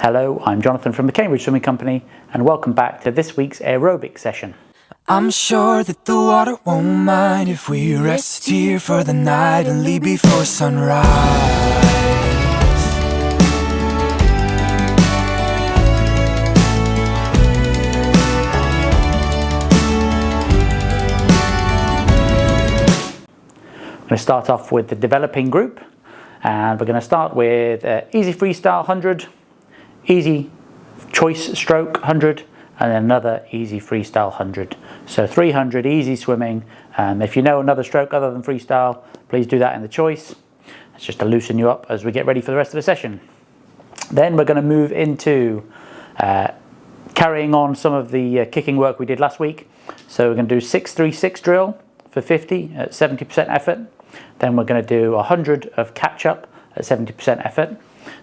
Hello, I'm Jonathan from the Cambridge Swimming Company, and welcome back to this week's aerobic session. I'm sure that the water won't mind if we rest here for the night and leave before sunrise. I'm going to start off with the developing group, and we're going to start with easy freestyle 100, easy choice stroke 100, and then another easy freestyle 100. So 300 easy swimming. If you know another stroke other than freestyle, please do that in the choice. It's just to loosen you up as we get ready for the rest of the session. Then we're going to move into carrying on some of the kicking work we did last week. So we're going to do 6-3-6 drill for 50 at 70% effort. Then we're going to do 100 of catch up at 70% effort.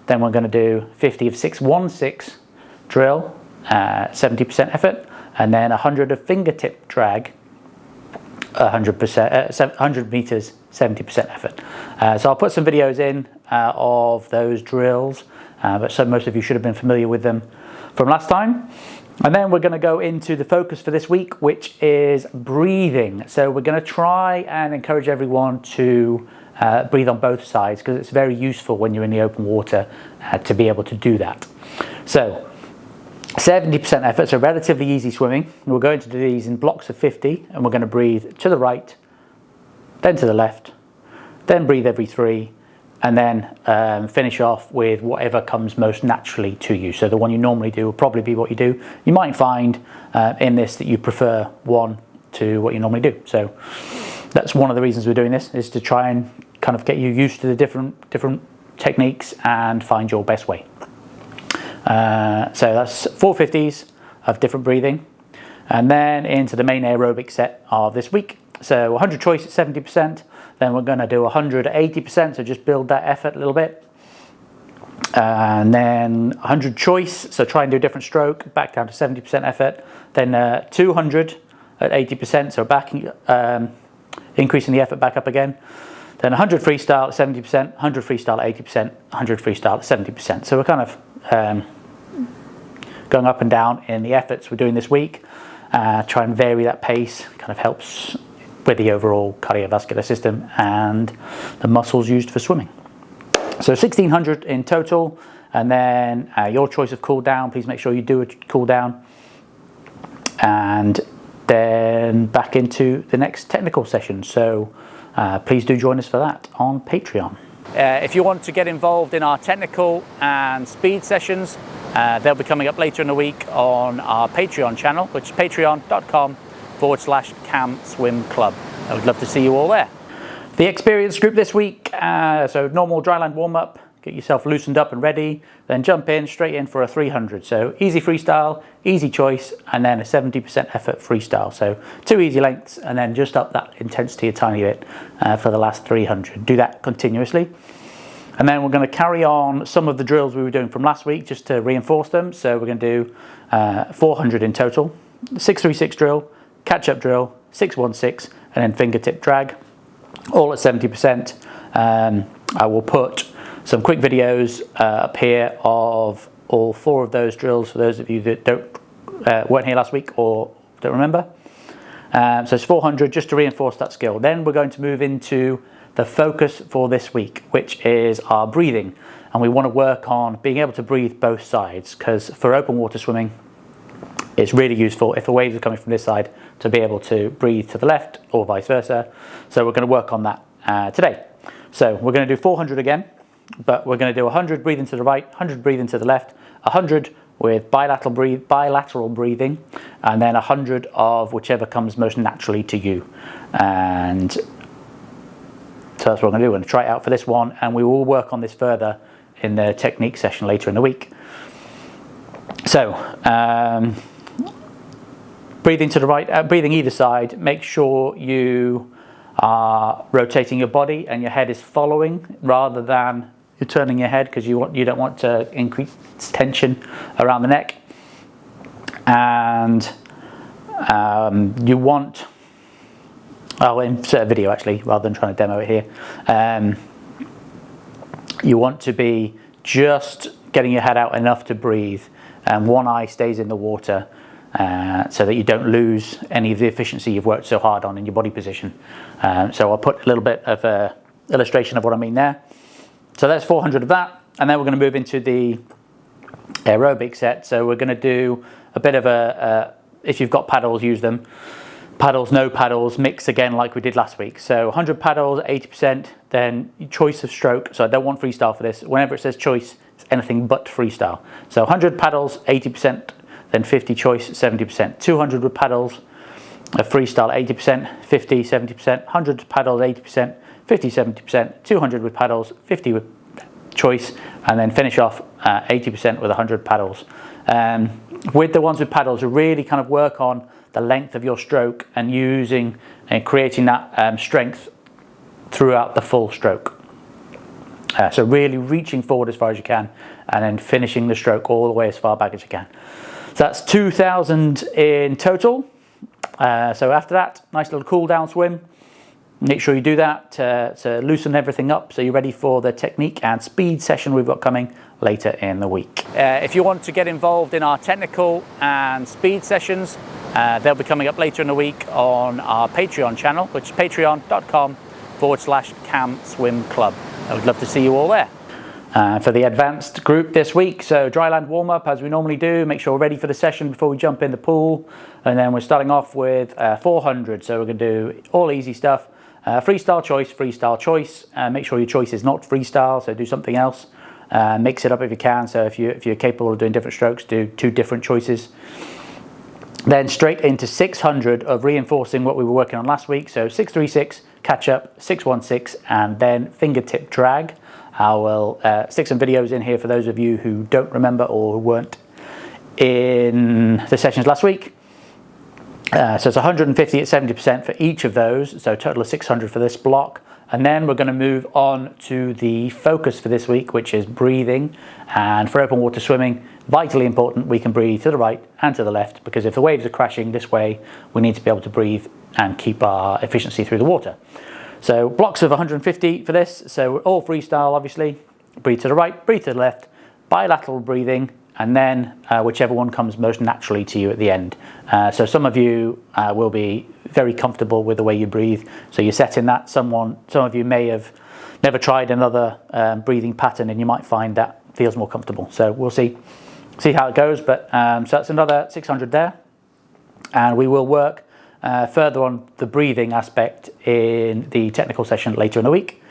Then we're going to do 50 of 6-1-6 drill, 70% effort, and then 100 of fingertip drag, 100 meters, 70% effort. So I'll put some videos in of those drills, but most of you should have been familiar with them from last time. And then we're going to go into the focus for this week, which is breathing. So we're going to try and encourage everyone to breathe on both sides, because it's very useful when you're in the open water to be able to do that. So 70% effort, so relatively easy swimming. We're going to do these in blocks of 50, and we're going to breathe to the right, then to the left, then breathe every 3, and then finish off with whatever comes most naturally to you. So the one you normally do will probably be what you do. You might find in this that you prefer one to what you normally do. So that's one of the reasons we're doing this, is to try and kind of get you used to the different techniques and find your best way. So that's 450s of different breathing, and then into the main aerobic set of this week. So 100 choice at 70%, then we're going to do 100 at 80%, so just build that effort a little bit. And then 100 choice, so try and do a different stroke, back down to 70% effort. Then 200 at 80%, so back increasing the effort back up again. Then 100 freestyle at 70%, 100 freestyle at 80%, 100 freestyle at 70%. So we're kind of going up and down in the efforts we're doing this week. Try and vary that pace, kind of helps with the overall cardiovascular system and the muscles used for swimming. So 1600 in total, and then your choice of cool down. Please make sure you do a cool down, and then back into the next technical session. So please do join us for that on Patreon. If you want to get involved in our technical and speed sessions, they'll be coming up later in the week on our Patreon channel, which is patreon.com/Camswim Club. I would love to see you all there. The experience group this week, so normal dryland warm-up, get yourself loosened up and ready, then jump in straight in for a 300. So easy freestyle, easy choice, and then a 70% effort freestyle. So 2 easy lengths, and then just up that intensity a tiny bit for the last 300. Do that continuously. And then we're going to carry on some of the drills we were doing from last week, just to reinforce them. So we're going to do 400 in total, 6-3-6 drill, catch-up drill, 6-1-6, and then fingertip drag, all at 70%. I will put some quick videos up here of all 4 of those drills for those of you that weren't here last week or don't remember. So it's 400 just to reinforce that skill. Then we're going to move into the focus for this week, which is our breathing. And we want to work on being able to breathe both sides, because for open water swimming, it's really useful if the waves are coming from this side to be able to breathe to the left or vice versa. So we're going to work on that today. So we're going to do 400 again, but we're going to do 100 breathing to the right, 100 breathing to the left, 100 with bilateral breathing, and then 100 of whichever comes most naturally to you. And so that's what we're going to do. We're going to try it out for this one, and we will work on this further in the technique session later in the week. So breathing to the right, breathing either side. Make sure you are rotating your body and your head is following rather than you're turning your head, because you don't want to increase tension around the neck. And you want, I'll insert a video actually rather than trying to demo it here. You want to be just getting your head out enough to breathe, and one eye stays in the water, so that you don't lose any of the efficiency you've worked so hard on in your body position. So I'll put a little bit of a illustration of what I mean there. So that's 400 of that, and then we're going to move into the aerobic set. So we're going to do a bit of if you've got paddles, use them. Paddles, no paddles, mix again like we did last week. So 100 paddles, 80%, then choice of stroke. So I don't want freestyle for this. Whenever it says choice, it's anything but freestyle. So 100 paddles, 80%, then 50 choice, 70%. 200 with paddles, freestyle, 80%, 50, 70%. 100 paddles, 80%, 50, 70%. 200 with paddles, 50 with choice, and then finish off 80% with 100 paddles. With the ones with paddles, you really kind of work on the length of your stroke and using and creating that strength throughout the full stroke. So really reaching forward as far as you can and then finishing the stroke all the way as far back as you can. So that's 2,000 in total. So after that, nice little cool down swim. Make sure you do that to loosen everything up so you're ready for the technique and speed session we've got coming later in the week. If you want to get involved in our technical and speed sessions, they'll be coming up later in the week on our Patreon channel, which is patreon.com/Camswim Club. I would love to see you all there. For the advanced group this week, so dryland warm-up as we normally do, make sure we're ready for the session before we jump in the pool, and then we're starting off with 400, so we're going to do all easy stuff. Freestyle choice, make sure your choice is not freestyle, so do something else. Mix it up if you can, so if you're capable of doing different strokes, do 2 different choices. Then straight into 600 of reinforcing what we were working on last week, so 636, catch up, 616, and then fingertip drag. I will stick some videos in here for those of you who don't remember or who weren't in the sessions last week. So it's 150 at 70% for each of those, so a total of 600 for this block. And then we're going to move on to the focus for this week, which is breathing. And for open water swimming, vitally important, we can breathe to the right and to the left, because if the waves are crashing this way, we need to be able to breathe and keep our efficiency through the water. So blocks of 150 for this, so all freestyle obviously. Breathe to the right, breathe to the left, bilateral breathing, and then whichever one comes most naturally to you at the end. So some of you will be very comfortable with the way you breathe, so you're setting that. Some of you may have never tried another breathing pattern, and you might find that feels more comfortable. So we'll see how it goes, but so that's another 600 there. And we will work further on the breathing aspect in the technical session later in the week.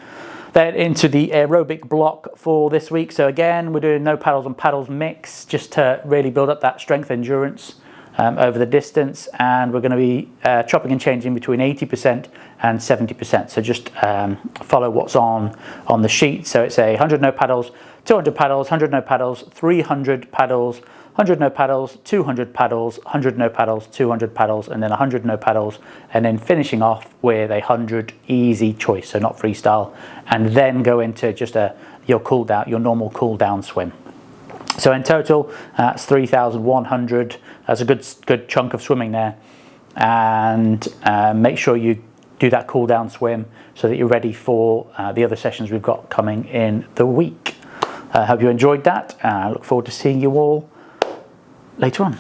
Then into the aerobic block for this week. So again, we're doing no paddles and paddles mix, just to really build up that strength endurance over the distance. And we're going to be chopping and changing between 80% and 70%. So just follow what's on the sheet. So it's 100 no paddles, 200 paddles, 100 no paddles, 300 paddles, 100 no paddles, 200 paddles, 100 no paddles, 200 paddles, and then 100 no paddles, and then finishing off with 100 easy choice, so not freestyle, and then go into just your normal cool down swim. So in total, that's 3,100. That's a good chunk of swimming there, and make sure you do that cool down swim so that you're ready for the other sessions we've got coming in the week. I hope you enjoyed that. I look forward to seeing you all later on.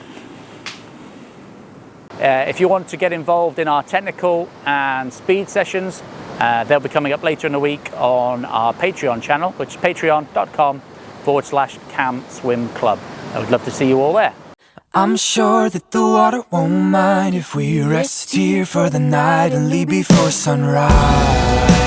If you want to get involved in our technical and speed sessions, they'll be coming up later in the week on our Patreon channel, which is patreon.com/Camswim Club. I would love to see you all there. I'm sure that the water won't mind if we rest here for the night and leave before sunrise.